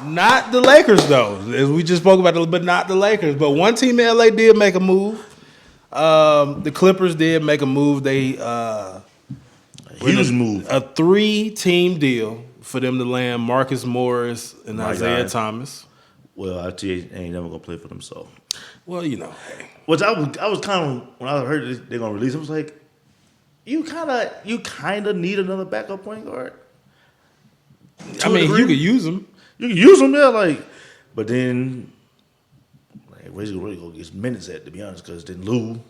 Not the Lakers, though. As we just spoke about, but not the Lakers. But one team in LA did make a move. The Clippers did make a move. They huge move. A 3-team deal for them to land Marcus Morris and Isaiah Thomas. Well, I tell you, ain't never gonna play for them. So, well, hey. Which I was kind of when I heard they're gonna release him, I was like, you kind of need another backup point guard. I mean, you could use them. You can use them there, but then where's he really gonna get his minutes at? To be honest, because then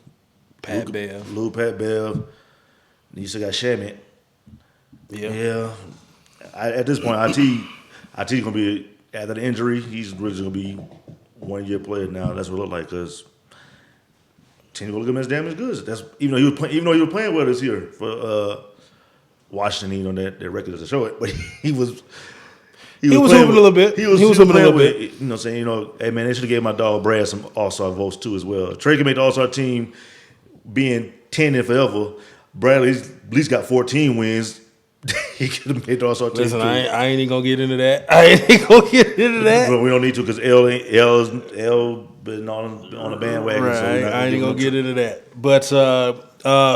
Pat Bev, you still got Shamit. Yeah. At this point, IT gonna be after the injury. He's really gonna be 1 year player now. That's what it look like because team gonna look at him as damn as good. That's even though he was playing well this year for Washington. That record doesn't show it, but he was. He was hooping a little bit. He was hooping a little bit. You know what I'm saying? Hey, man, they should have gave my dog Brad some All-Star votes, too, as well. Trey can make the All-Star team being 10 and forever. Bradley's at least got 14 wins. He could have made the All-Star team, Listen, too. I ain't even going to get into that. But we don't need to because L's been on the bandwagon. Right, so I ain't going to get into that. But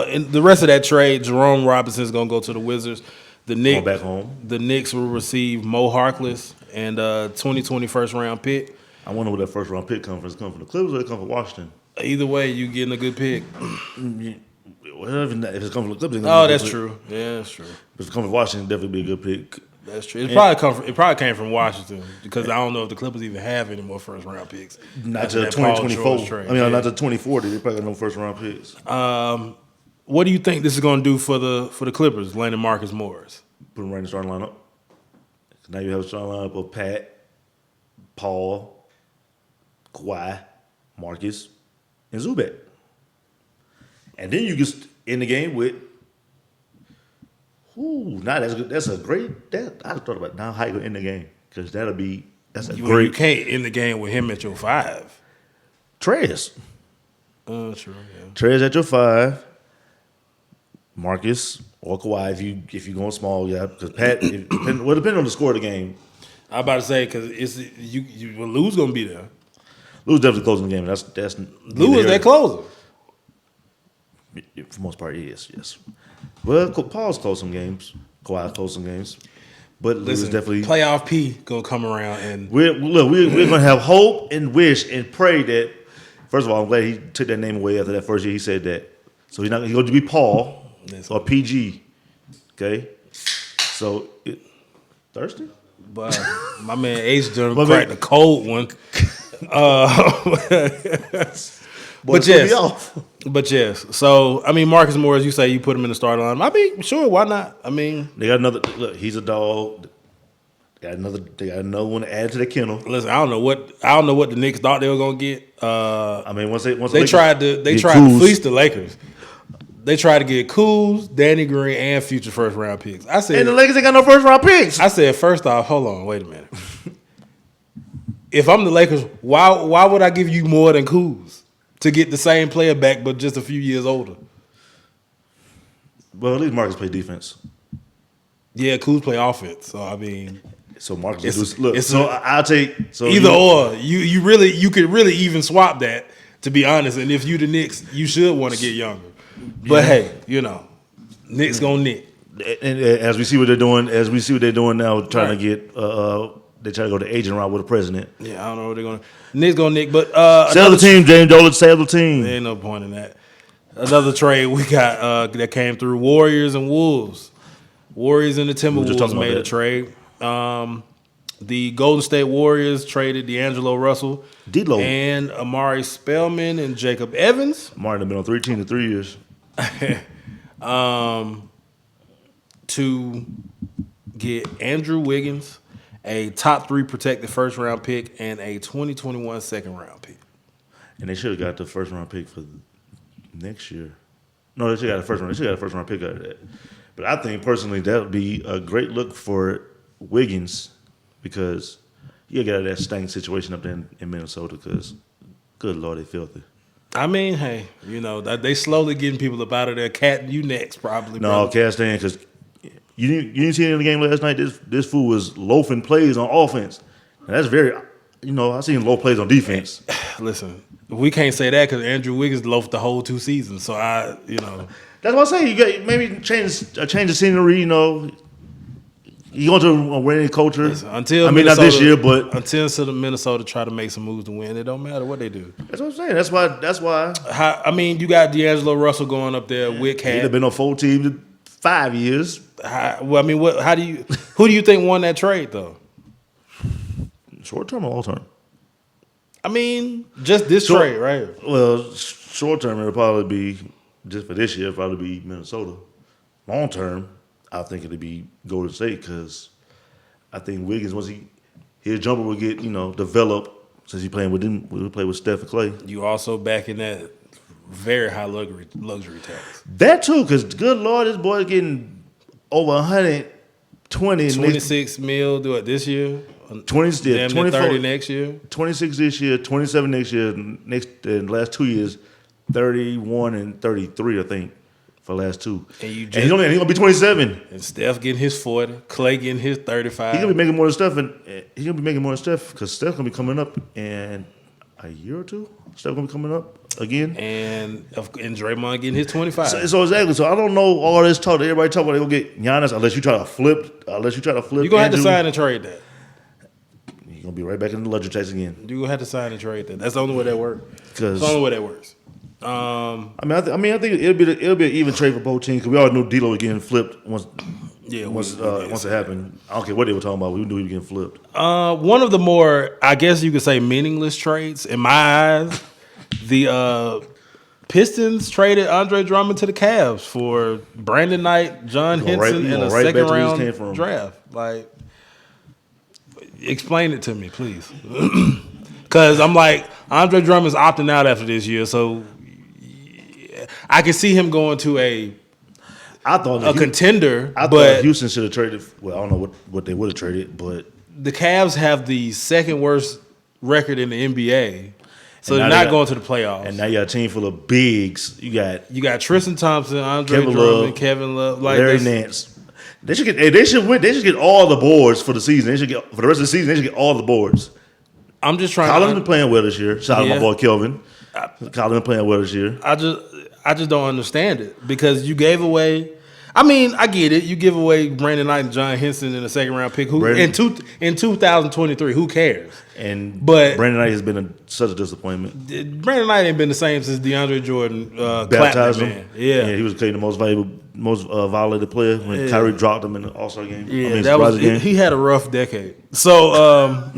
in the rest of that trade, Jerome Robinson's going to go to the Wizards. The Knicks will receive Mo Harkless and 2020 first-round pick. I wonder where that first-round pick comes from. Does it come from the Clippers or it come from Washington? Either way, you getting a good pick. Well, if it's coming from the Clippers, that's true. Yeah, that's true. If it's coming from Washington, definitely be a good pick. That's true. It probably came from Washington because I don't know if the Clippers even have any more first-round picks. Not to 2024. Not to 2040. They probably got no first-round picks. What do you think this is going to do for the Clippers, landing Marcus Morris? Put him right in the starting lineup. Now you have a starting lineup of Pat, Paul, Kawhi, Marcus, and Zubac. And then you get in the game with that's good. That's a great. I just thought about now how you gonna end the game because that's a great. You can't end the game with him at your 5. Trez. True. Yeah. Trez at your 5. Marcus or Kawhi if you going small, yeah. Because Pat, depending on the score of the game. I'm about to say because Lou's gonna be there. Lou's definitely closing the game. That's Lou is that closer. For the most part, he is. Yes. Well, Paul's close some games. Kawhi's close some games. But Lou's definitely playoff P gonna come around and we're gonna have hope and wish and pray that. First of all, I'm glad he took that name away after that first year. He said that, so he's going to be Paul or PG. Okay, so thirsty. But my man Ace done cracked a cold one. But yes. So I mean, Marcus Morris, you say you put him in the starting line. I mean, sure, why not? I mean, they got another. Look, he's a dog. They got another one to add to the kennel. Listen, I don't know what the Knicks thought they were gonna get. I mean, once they tried to fleece the Lakers. They tried to get Kuz, Danny Green, and future first round picks. I said, and the Lakers ain't got no first round picks. I said, first off, hold on, wait a minute. If I'm the Lakers, why would I give you more than Kuz to get the same player back, but just a few years older? Well, at least Marcus play defense. Yeah, Kuz play offense. So I mean, so Marcus I'll take either or. You could really even swap that, to be honest. And if you the Knicks, you should want to get younger. But hey, Knicks gonna Knick. And as we see what they're doing, now, trying to get they try to go the agent route with the president. Yeah, I don't know what they're gonna. Knicks gonna Knick, but sell the team, James Dolan. Sell the team. There ain't no point in that. Another trade we got that came through: Warriors and Wolves. Warriors and the Timberwolves made a trade. The Golden State Warriors traded D'Angelo Russell, D-Lo, and Amari Spellman and Jacob Evans. Amari have been on 3 teams in 3 years. To get Andrew Wiggins, a top 3 protected first round pick, and a 2021 second round pick. And they should have got the first round pick for next year. No, they should have got a first round. They should have got a first round pick out of that. But I think personally that would be a great look for Wiggins because you get out of that stank situation up there in Minnesota because, good Lord, they filthy. I mean, hey, they slowly getting people up out of there. Cat, you next probably. No, Cat staying because you didn't see it in the game last night. This fool was loafing plays on offense. And that's very, I've seen low plays on defense. Listen, we can't say that because Andrew Wiggins loafed the whole 2 seasons. So That's what I say. You got maybe change the scenery. You go to a winning culture. Listen, until not this year, but until Minnesota try to make some moves to win, it don't matter what they do. That's what I'm saying. That's why. You got D'Angelo Russell going up there with Cat. He'd been on 4 teams in 5 years. Who do you think won that trade though? Short term or long term? Just this trade, right? Well, short term it'll probably be just for this year. It'll probably be Minnesota. Long term, I think it'll be Golden State because I think Wiggins once his jumper will get developed since he playing with them. We play with Steph and Clay. You also back in that very high luxury tax. That too, because good Lord, this boy's getting over 120. 26 mil. Do it this year. 20, damn 30 next year. 26 this year, 27 next year. The last 2 years, 31 and 33, I think, for the last 2. And he's gonna be 27. And Steph getting his 40, Clay getting his 35. He's gonna be making more than Steph, because Steph gonna be coming up in a year or 2. Steph gonna be coming up again, and Draymond getting his 25. So exactly. So I don't know all this talk that everybody talk about. They gonna get Giannis unless you try to flip. You're gonna have to sign and trade that. You're gonna be right back in the luxury tax again. You're gonna have to sign and trade that. That's the only way that works. That's the only way that works. I think it'll be an even trade for both teams because we all knew D'Lo was getting flipped once it happened. I don't care what they were talking about. We knew he was getting flipped. One of the more, I guess you could say, meaningless trades in my eyes, the Pistons traded Andre Drummond to the Cavs for Brandon Knight, John Henson, and a second-round draft. Like, explain it to me, please. Because I'm like, Andre Drummond's opting out after this year, so I can see him going to a contender. I thought Houston should have traded. Well, I don't know what they would have traded, but the Cavs have the second worst record in the NBA, so they're not going to the playoffs. And now you got a team full of bigs. You got Tristan Thompson, Andre Drummond, Kevin Love, Larry Nance. They should win. They should get all the boards for the season. They should get for the rest of the season. They should get all the boards. I'm just trying. Colin's been playing well this year. Shout out my boy Kelvin. Colin been playing well this year. I just don't understand it because you gave away. I get it. You give away Brandon Knight and John Henson in a second round pick. In 2023? Who cares? But Brandon Knight has been such a disappointment. Brandon Knight ain't been the same since DeAndre Jordan baptized him. Man. Yeah, he was the most violated player when Kyrie dropped him in the All-Star game. Yeah, he had a rough decade. So,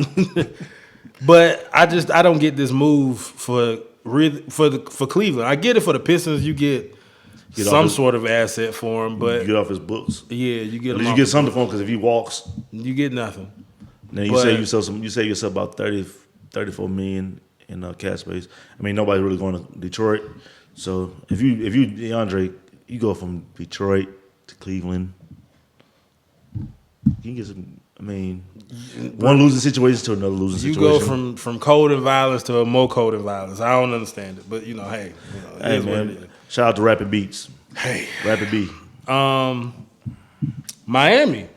but I don't get this move for Cleveland. I get it for the Pistons. You get some sort of asset for him, but you get off his books. Yeah, you get. At least you get something for him because if he walks, you get nothing. Then you save yourself about 34 million in cap space. Nobody's really going to Detroit. So if you DeAndre, you go from Detroit to Cleveland. You can get some. One losing situation to another losing situation. You go from cold and violence to a more cold and violence. I don't understand it, but hey, man. Shout out to Rapid Beats. Hey, Rapid B. Miami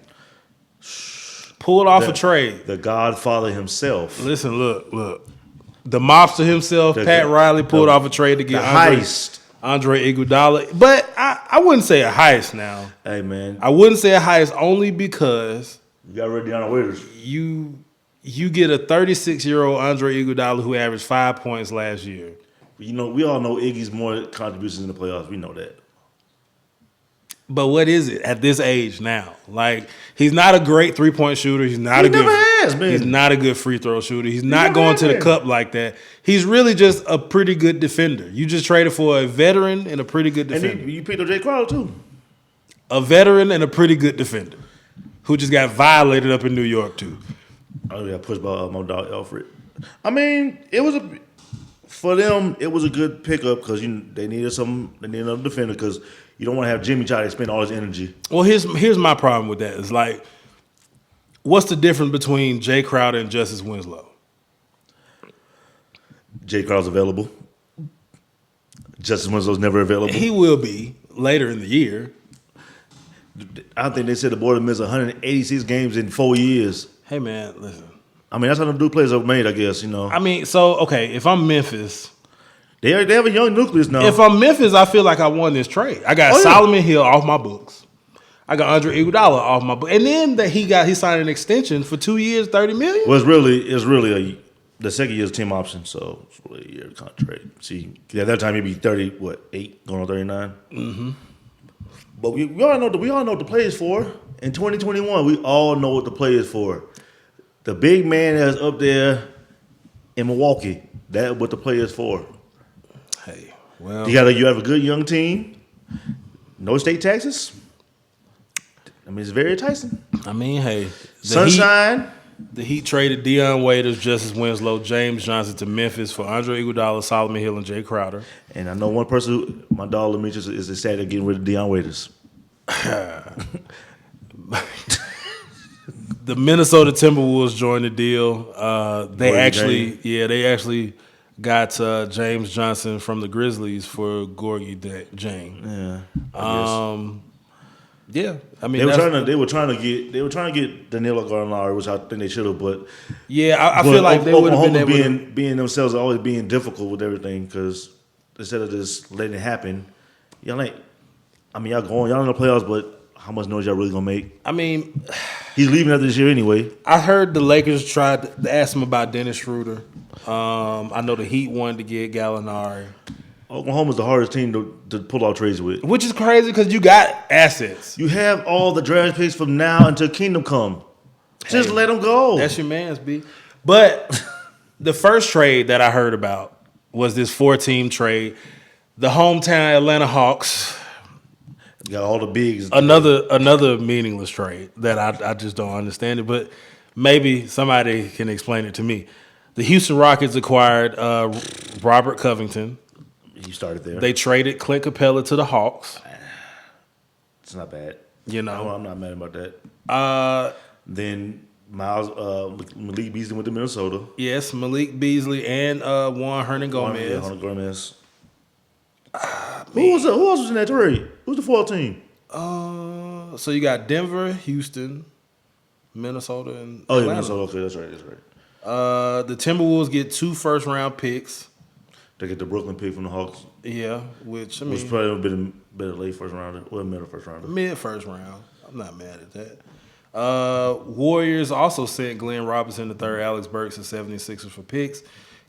pulled off a trade. The Godfather himself. Listen, look. The mobster himself, Pat Riley, pulled off a trade to get Andre Iguodala. But I wouldn't say a heist now. Hey, man. I wouldn't say a heist only because you got rid of Deanna Waiters. You get a 36-year-old Andre Iguodala who averaged 5 points last year. We all know Iggy's more contributions in the playoffs. We know that. But what is it at this age now? Like, he's not a great three-point shooter. He's not He's not a good free throw shooter. He's not going to the cup like that. He's really just a pretty good defender. You just traded for a veteran and a pretty good defender. And you picked up Jay Crowder too. A veteran and a pretty good defender who just got violated up in New York too. Oh, got pushed by my dog Alfred. For them, it was a good pickup because they needed another defender because you don't want to have Jimmy try to spend all his energy. Well, here's my problem with that. It's like, what's the difference between Jay Crowder and Justice Winslow? Jay Crowder's available. Justice Winslow's never available. He will be later in the year. I think they said the boy missed 186 games in 4 years. Hey, man, listen. I mean, that's how the new players are made, I guess, you know. I mean, so, okay, if I'm Memphis. They have a young nucleus now. If I'm Memphis, I feel like I won this trade. I got Solomon Hill off my books. I got Andre Iguodala off my book. And then that he signed an extension for 2 years, $30 million. Well, it's really the second year's team option, so it's really a year contract. See, at that time he'd be 8 going on 39. Mm-hmm. But we all know what the play is for. In 2021, we all know what the play is for. The big man that's up there in Milwaukee, that's what the play is for. Hey, well, you have a good young team, no state taxes. I mean, it's very enticing. I mean, hey, Sunshine. The Heat traded Dion Waiters, Justice Winslow, James Johnson to Memphis for Andre Iguodala, Solomon Hill, and Jay Crowder. And I know one person, my dog Demetrius, is excited at getting rid of Dion Waiters. The Minnesota Timberwolves joined the deal. They actually got James Johnson from the Grizzlies for Gorgie Jang. Yeah, I mean they were trying to get Danilo Gallinari, which I think they should have, but I feel like they would have been able being themselves, always being difficult with everything, because instead of just letting it happen, y'all in the playoffs, but how much noise y'all really gonna make? I mean, he's leaving after this year anyway. I heard the Lakers tried to ask him about Dennis Schroeder. I know the Heat wanted to get Gallinari. Oklahoma's the hardest team to pull out trades with. Which is crazy because you got assets. You have all the draft picks from now until Kingdom Come. Just let them go. That's your man's, B. But the first trade that I heard about was this 4-team trade. The hometown Atlanta Hawks. Got all the bigs. Another meaningless trade that I just don't understand it. But maybe somebody can explain it to me. The Houston Rockets acquired Robert Covington. You started there. They traded Clint Capella to the Hawks. It's not bad. You know. I'm not mad about that. Then Malik Beasley went to Minnesota. Yes, Malik Beasley and Juan Hernan-Gomez. Who else was in that trade? Who's the 4th team? So you got Denver, Houston, Minnesota, and Atlanta. Minnesota. Okay, that's right. The Timberwolves get 2 first-round picks. They get the Brooklyn pick from the Hawks. Yeah, which probably would have been a better late first rounder or middle first rounder. Mid first round. I'm not mad at that. Warriors also sent Glenn Robinson III, Alex Burks, and 76ers for picks.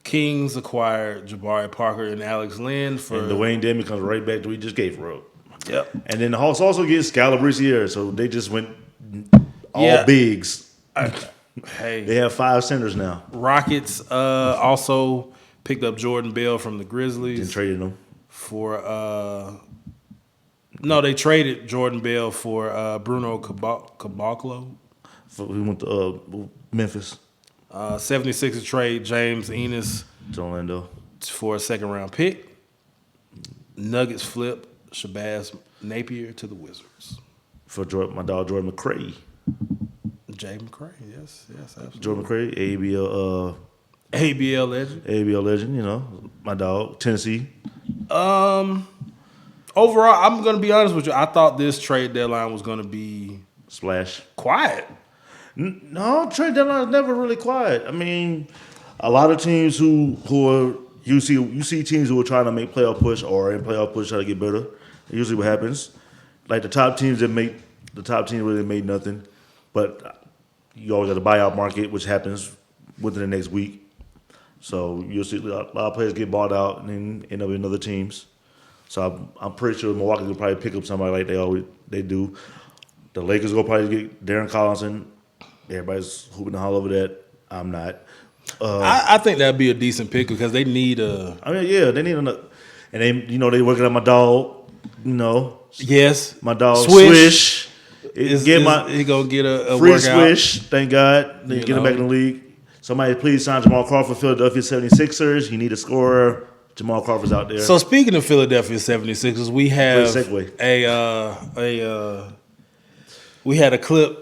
Kings acquired Jabari Parker and Alex Len for. And Dwayne Dedmon comes right back to what we just gave for up. Yep. And then the Hawks also get Scalabrese, so they just went all bigs. They have 5 centers now. Rockets also picked up Jordan Bell from the Grizzlies. And traded him for they traded Jordan Bell for Bruno Caboclo. We went to Memphis. 76ers trade James Enos to Orlando for a 2nd-round pick. Nuggets flip Shabazz Napier to the Wizards for my dog Jordan McRae. Jay McRae, yes, absolutely. Jordan McRae, ABL legend. ABL legend, you know, my dog, Tennessee. Overall, I'm going to be honest with you. I thought this trade deadline was going to be quiet. No, trade deadline is never really quiet. I mean, a lot of teams who are you see teams who are trying to make playoff push or in playoff push try to get better. Usually, what happens, like the top teams really made nothing, but you always got a buyout market, which happens within the next week. So you'll see a lot of players get bought out and then end up in other teams. So I'm pretty sure Milwaukee will probably pick up somebody like they do. The Lakers will probably get Darren Collison. Everybody's hooping the hell over that. I'm not. I think that'd be a decent pick because they need a. I mean, yeah, they need another. And they working on my dog. Yes, my dog Swish. He gonna get a free workout. Swish. Thank God. Then get him back in the league. Somebody please sign Jamal Crawford, Philadelphia 76ers. You need a scorer. Jamal Crawford's out there. So speaking of Philadelphia 76ers, we have we had a clip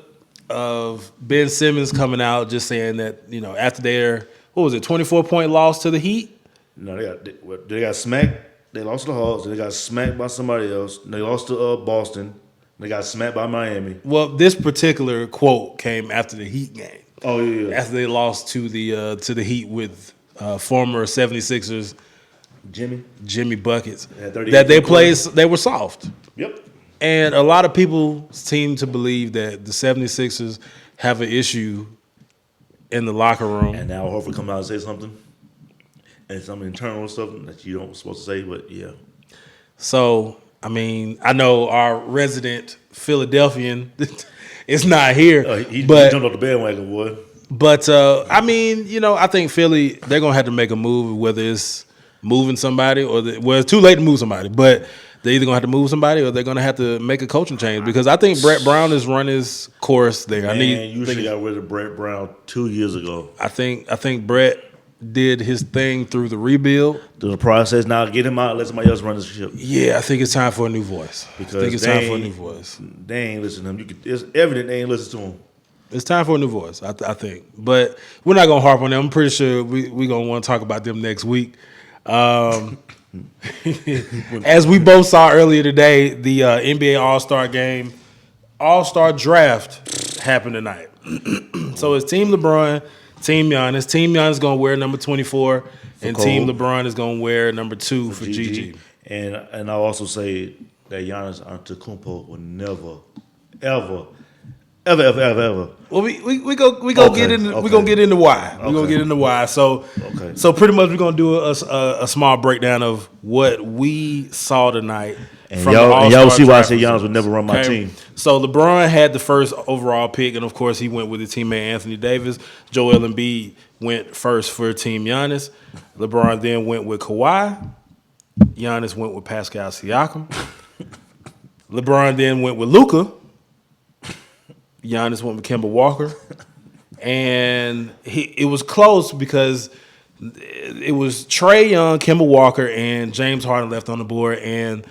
of Ben Simmons coming out just saying that, after their 24-point loss to the Heat? No, they got smacked. They lost to the Hawks. They got smacked by somebody else. They lost to Boston. They got smacked by Miami. Well, this particular quote came after the Heat game. Oh yeah. After they lost to the Heat with former 76ers Jimmy Buckets. That they played, they were soft. Yep. And a lot of people seem to believe that the 76ers have an issue in the locker room. And now Horford come out and say something. And some internal stuff that you don't supposed to say, but yeah. So, I mean, I know our resident Philadelphian is not here. He but jumped off the bandwagon, boy. But, I mean, I think Philly, they're going to have to make a move, whether it's moving somebody or it's too late to move somebody. But they're either going to have to move somebody or they're going to have to make a coaching change because I think Brett Brown has run his course there. You should have got rid of Brett Brown 2 years ago. I think Brett did his thing through the rebuild. Through the process. Now get him out, let somebody else run the ship. Yeah, I think it's time for a new voice. Because I think it's time for a new voice. They ain't listening to him. It's evident they ain't listening to him. It's time for a new voice, I think. But we're not going to harp on them. I'm pretty sure we're going to want to talk about them next week. As we both saw earlier today, the NBA All-Star game, All-Star draft happened tonight. So it's Team LeBron, Team Giannis. Team Giannis is going to wear number 24, and Cole. Team LeBron is going to wear number 2 for Gigi. And I'll also say that Giannis Antetokounmpo will never, ever. Well, we gonna get into we gonna get into why. We're gonna get into why. So pretty much we're gonna do a small breakdown of what we saw tonight. And y'all see why I say Giannis would never run my team. So LeBron had the first overall pick, and of course he went with his teammate Anthony Davis. Joel Embiid went first for Team Giannis. LeBron then went with Kawhi. Giannis went with Pascal Siakam. LeBron then went with Luka. Giannis went with Kemba Walker. And it was close because it was Trae Young, Kemba Walker, and James Harden left on the board. And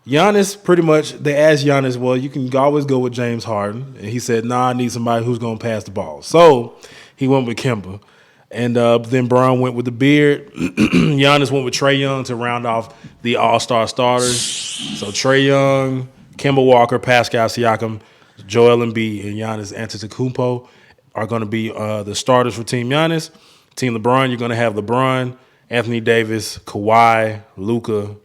Giannis, pretty much, they asked Giannis, well, you can always go with James Harden. And he said, I need somebody who's going to pass the ball. So he went with Kemba. And then Brown went with the beard. Giannis went with Trae Young to round off the all-star starters. So Trae Young, Kemba Walker, Pascal Siakam, Joel Embiid, and Giannis Antetokounmpo are going to be the starters for Team Giannis. Team LeBron, you're going to have LeBron, Anthony Davis, Kawhi, Luka,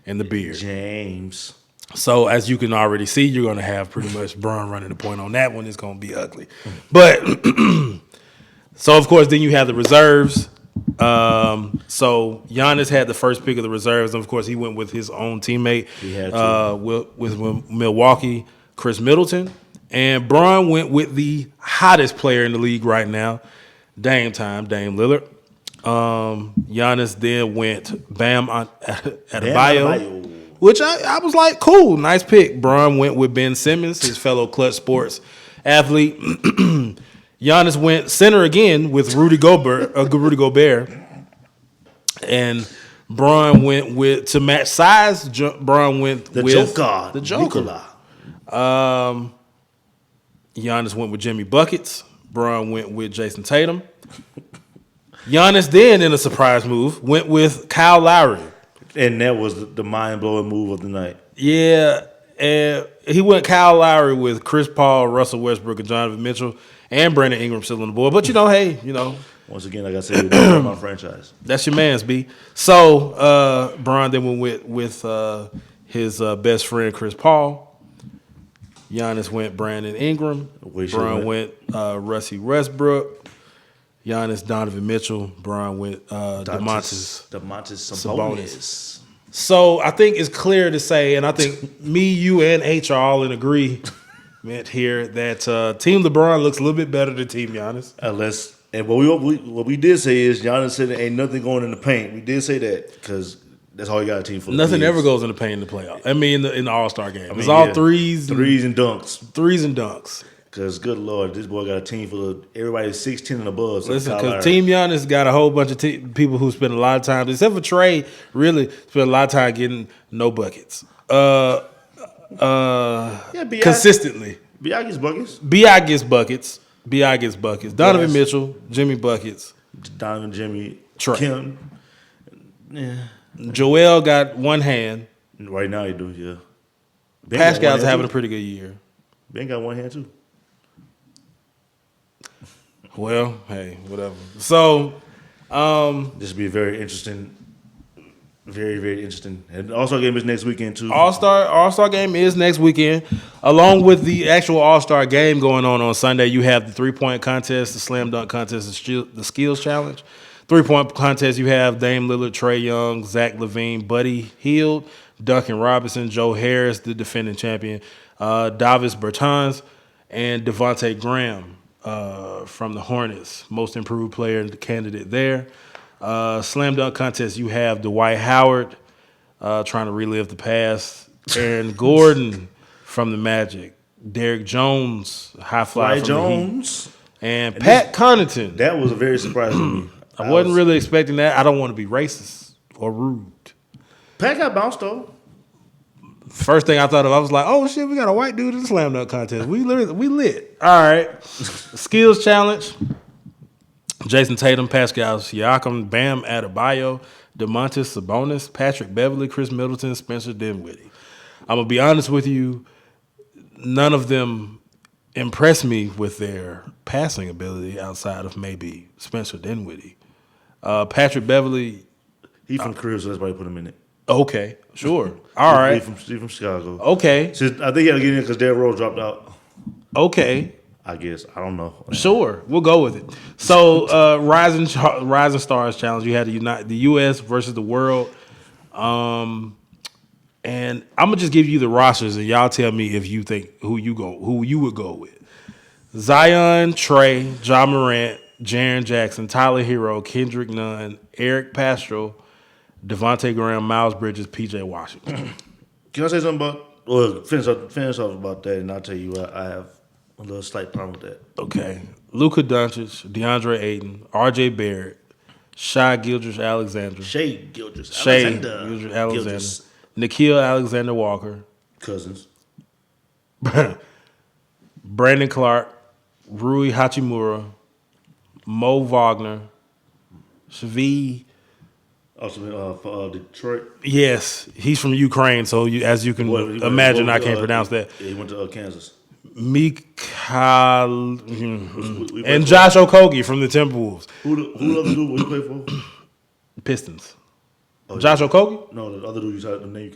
and the beard. James. So as you can already see, you're going to have pretty much Bron running the point on that one. It's going to be ugly. But so, of course, then you have the reserves. So Giannis had the first pick of the reserves. And, of course, he went with his own teammate with Milwaukee, Chris Middleton. And Bron went with the hottest player in the league right now, Dame Lillard. Giannis then went Bam Adebayo, which I was like, cool, nice pick. Bron went with Ben Simmons, his fellow Clutch Sports athlete. Giannis went center again with Rudy Gobert. And Bron went with, to match size, Bron went with the Joker. Giannis went with Jimmy Buckets. Bron went with Jason Tatum. Giannis then, in a surprise move, went with Kyle Lowry. And that was the mind-blowing move of the night. Yeah, and he went Kyle Lowry with Chris Paul, Russell Westbrook, and Donovan Mitchell, and Brandon Ingram still on the board. But, hey, Once again, like I said, we're my franchise. That's your man's, B. So, Bron then went with his best friend, Chris Paul. Giannis went Brandon Ingram. Bron went Rusty Westbrook. Giannis, Donovan Mitchell. Bron went Domantas Sabonis. So I think it's clear to say, and I think me, you, and H are all in agreement here that Team LeBron looks a little bit better than Team Giannis. And what we did say is Giannis said there ain't nothing going in the paint. We did say that because that's all you got a team for. Nothing ever goes in the paint in the playoff. I mean, in the All-Star game. It's all threes and dunks. Threes and dunks. Because, good Lord, this boy got a team full of everybody 6'10" and above. So listen, because Team Giannis got a whole bunch of people who spend a lot of time, except for Trae, really spend a lot of time getting no buckets. Consistently. B.I. gets buckets. B.I. gets buckets. Donovan Mitchell, Jimmy buckets. Donovan, Jimmy, Trae. Kim. Yeah. Joel got one hand. Right now he do, yeah. Pascal's having a pretty good year. Ben got one hand too. Well, hey, whatever. So, this will be very interesting. Very, very interesting. And All-Star game is next weekend too. All-Star game is next weekend. Along with the actual All-Star game going on Sunday, you have the 3-point contest, the slam dunk contest, the skills challenge. 3-point contest, you have Dame Lillard, Trae Young, Zach LaVine, Buddy Hield, Duncan Robinson, Joe Harris, the defending champion, Davis Bertans, and Devontae Graham from the Hornets, most improved player candidate there. Slam dunk contest, you have Dwight Howard trying to relive the past, Aaron Gordon from the Magic, Derrick Jones, high fly from Jones, the Heat, and Pat Connaughton. That was a very surprising to me. I wasn't really expecting that. I don't want to be racist or rude. Pat got bounced though. First thing I thought of, I was like, "Oh shit, we got a white dude in the slam dunk contest. We lit." All right, skills challenge. Jason Tatum, Pascal Siakam, Bam Adebayo, DeMontis Sabonis, Patrick Beverly, Chris Middleton, Spencer Dinwiddie. I'm going to be honest with you, none of them impress me with their passing ability outside of maybe Spencer Dinwiddie. Patrick Beverly. He from Crib, so that's why I put him in it. Okay, sure. All right. He from Chicago. Okay. So I think he had to get in because Derrick Rose dropped out. Okay. I guess. I don't know. Sure, we'll go with it. So, Rising Stars Challenge. You had to unite the U.S. versus the world, and I'm gonna just give you the rosters, and y'all tell me if you think who you would go with. Zion, Trey, Ja Morant, Jaren Jackson, Tyler Hero, Kendrick Nunn, Eric Paschal, Devontae Graham, Miles Bridges, P.J. Washington. Can I say something about? Well, finish off about that, and I'll tell you I have a little slight problem with that. Okay. Luka Doncic, DeAndre Ayton, R.J. Barrett, Shai Gilgeous-Alexander. Nickeil Alexander-Walker. Cousins. Brandon Clark, Rui Hachimura, Mo Wagner, Shavi. Also for Detroit. Yes, he's from Ukraine, so as you can imagine, I can't pronounce that. Yeah, he went to Kansas. Mikal and Josh Okogie from the Timberwolves. Who the other dude? What you play for? Pistons. Josh Okogie? No, the other dude you said the name.